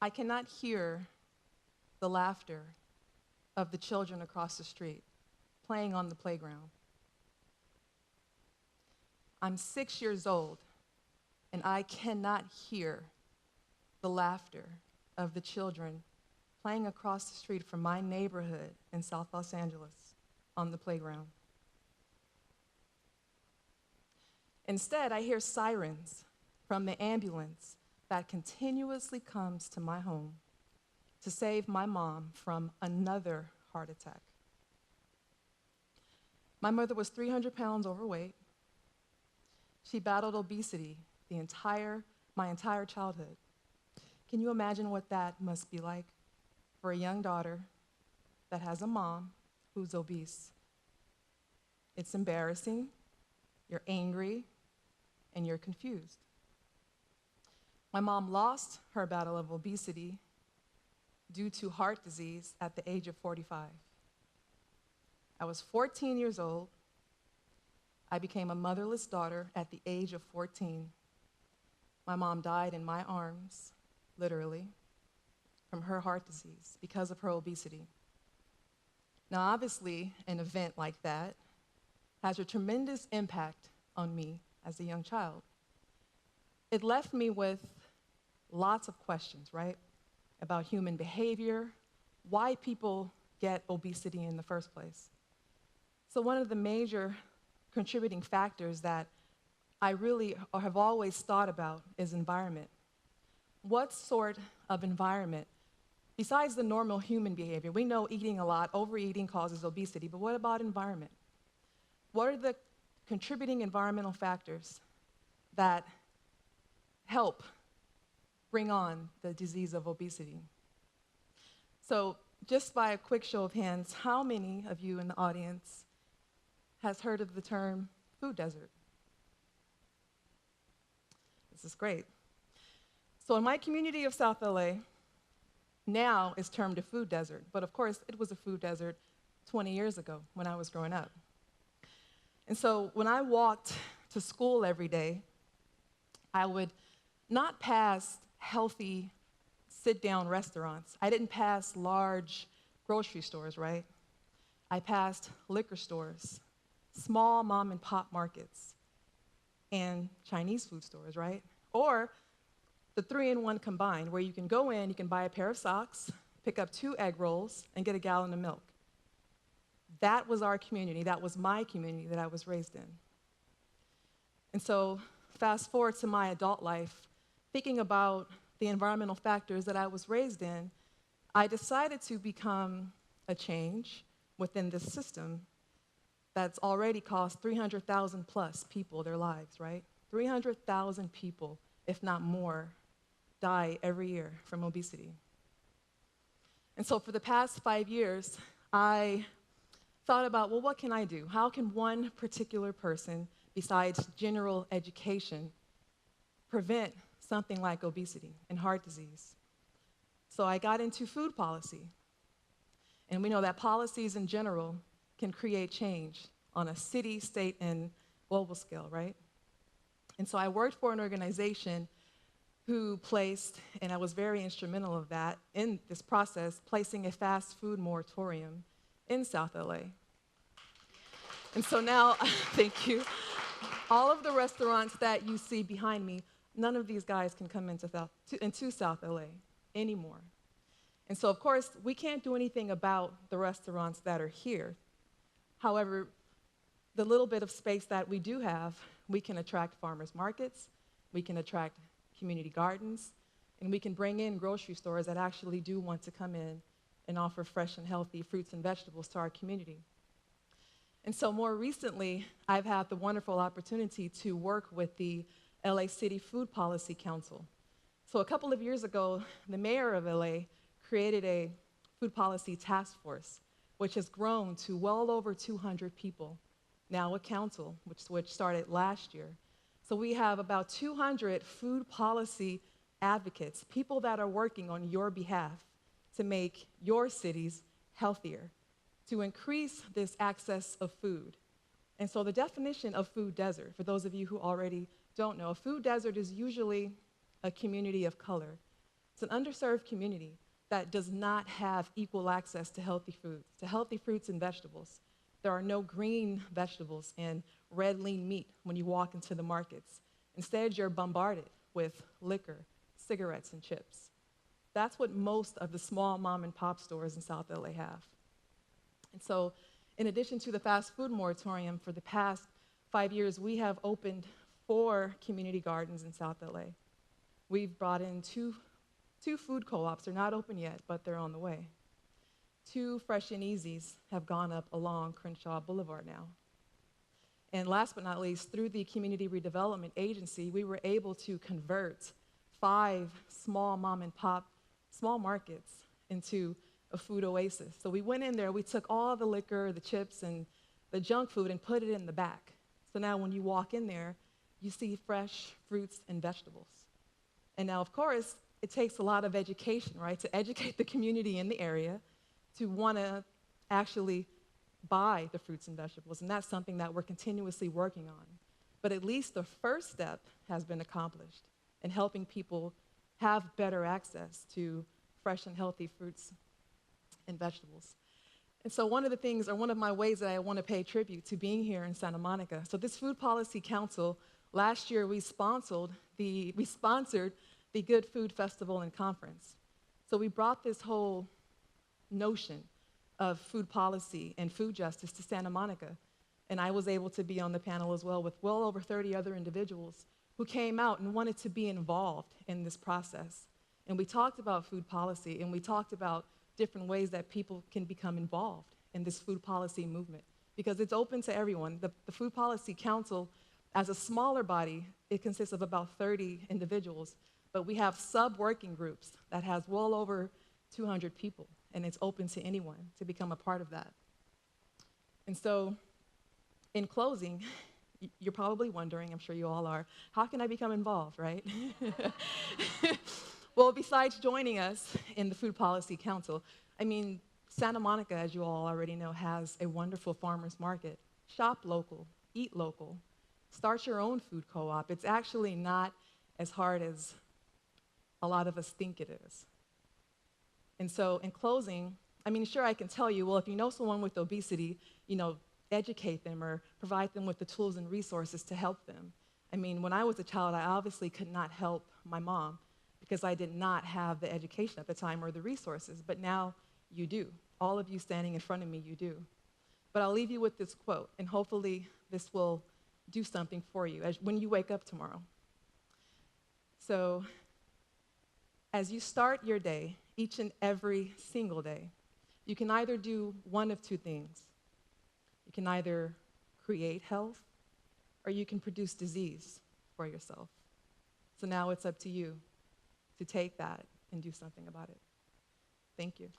I cannot hear the laughter of the children across the street playing on the playground. I'm 6 years old, and I cannot hear the laughter of the children playing across the street from my neighborhood in South Los Angeles on the playground. Instead, I hear sirens from the ambulance that continuously comes to my home to save my mom from another heart attack. My mother was 300 pounds overweight. She battled obesity my entire childhood. Can you imagine what that must be like for a young daughter that has a mom who's obese? It's embarrassing, you're angry, and you're confused. My mom lost her battle of obesity due to heart disease at the age of 45. I was 14 years old. I became a motherless daughter at the age of 14. My mom died in my arms, literally, from her heart disease because of her obesity. Now, obviously, an event like that has a tremendous impact on me as a young child. It left me with lots of questions, right, about human behavior, why people get obesity in the first place. So one of the major contributing factors that I really have always thought about is environment. What sort of environment, besides the normal human behavior? We know eating a lot, overeating causes obesity, but what about environment? What are the contributing environmental factors that help bring on the disease of obesity? So just by a quick show of hands, how many of you in the audience has heard of the term food desert? This is great. So in my community of South LA, now it's termed a food desert, but of course it was a food desert 20 years ago when I was growing up. And so when I walked to school every day, I would not pass healthy sit-down restaurants. I didn't pass large grocery stores, right? I passed liquor stores, small mom and pop markets, and Chinese food stores, right? Or the 3-in-1 combined, where you can go in, you can buy a pair of socks, pick up 2 egg rolls, and get a gallon of milk. That was our community. That was my community that I was raised in. And so fast forward to my adult life, thinking about the environmental factors that I was raised in, I decided to become a change within this system that's already cost 300,000 plus people their lives, right? 300,000 people, if not more, die every year from obesity. And so for the past 5 years, I thought about, well, what can I do? How can one particular person, besides general education, prevent something like obesity and heart disease? So I got into food policy. And we know that policies in general can create change on a city, state, and global scale, right? And so I worked for an organization who placed, and I was very instrumental of that in this process, placing a fast food moratorium in South LA. And so now, thank you, all of the restaurants that you see behind me, none of these guys can come into South LA anymore. And so, of course, we can't do anything about the restaurants that are here. However, the little bit of space that we do have, we can attract farmers markets, we can attract community gardens, and we can bring in grocery stores that actually do want to come in and offer fresh and healthy fruits and vegetables to our community. And so more recently, I've had the wonderful opportunity to work with the LA City Food Policy Council. So a couple of years ago, the mayor of LA created a food policy task force, which has grown to well over 200 people, now a council, which started last year. So we have about 200 food policy advocates, people that are working on your behalf to make your cities healthier, to increase this access of food. And so the definition of food desert, for those of you who already don't know, a food desert is usually a community of color. It's an underserved community that does not have equal access to healthy fruits and vegetables. There are no green vegetables and red lean meat when you walk into the markets. Instead, you're bombarded with liquor, cigarettes, and chips. That's what most of the small mom and pop stores in South LA have. And so, in addition to the fast food moratorium, for the past 5 years, we have opened 4 community gardens in South LA. We've brought in two food co-ops. They're not open yet, but they're on the way. 2 Fresh and Easies have gone up along Crenshaw Boulevard now. And last but not least, through the Community Redevelopment Agency, we were able to convert 5 small mom and pop, small markets into a food oasis. So we went in there, we took all the liquor, the chips, and the junk food and put it in the back. So now when you walk in there, you see fresh fruits and vegetables. And now, of course, it takes a lot of education, right, to educate the community in the area to want to actually buy the fruits and vegetables. And that's something that we're continuously working on. But at least the first step has been accomplished in helping people have better access to fresh and healthy fruits and vegetables. And so one of my ways that I want to pay tribute to being here in Santa Monica. So this Food Policy Council, last year we sponsored the Good Food Festival and Conference. So we brought this whole notion of food policy and food justice to Santa Monica. And I was able to be on the panel as well with well over 30 other individuals who came out and wanted to be involved in this process. And we talked about food policy, and we talked about different ways that people can become involved in this food policy movement, because it's open to everyone. The Food Policy Council, as a smaller body, it consists of about 30 individuals, but we have sub-working groups that has well over 200 people, and it's open to anyone to become a part of that. And so, in closing, you're probably wondering, I'm sure you all are, how can I become involved, right? Well, besides joining us in the Food Policy Council, Santa Monica, as you all already know, has a wonderful farmers market. Shop local, eat local, start your own food co-op. It's actually not as hard as a lot of us think it is. And so in closing, sure, I can tell you, well, if you know someone with obesity, educate them or provide them with the tools and resources to help them. When I was a child, I obviously could not help my mom because I did not have the education at the time or the resources, but now you do. All of you standing in front of me, you do. But I'll leave you with this quote, and hopefully this will do something for you when you wake up tomorrow. So, as you start your day, each and every single day, you can either do one of 2 things. You can either create health, or you can produce disease for yourself. So now it's up to you to take that and do something about it. Thank you.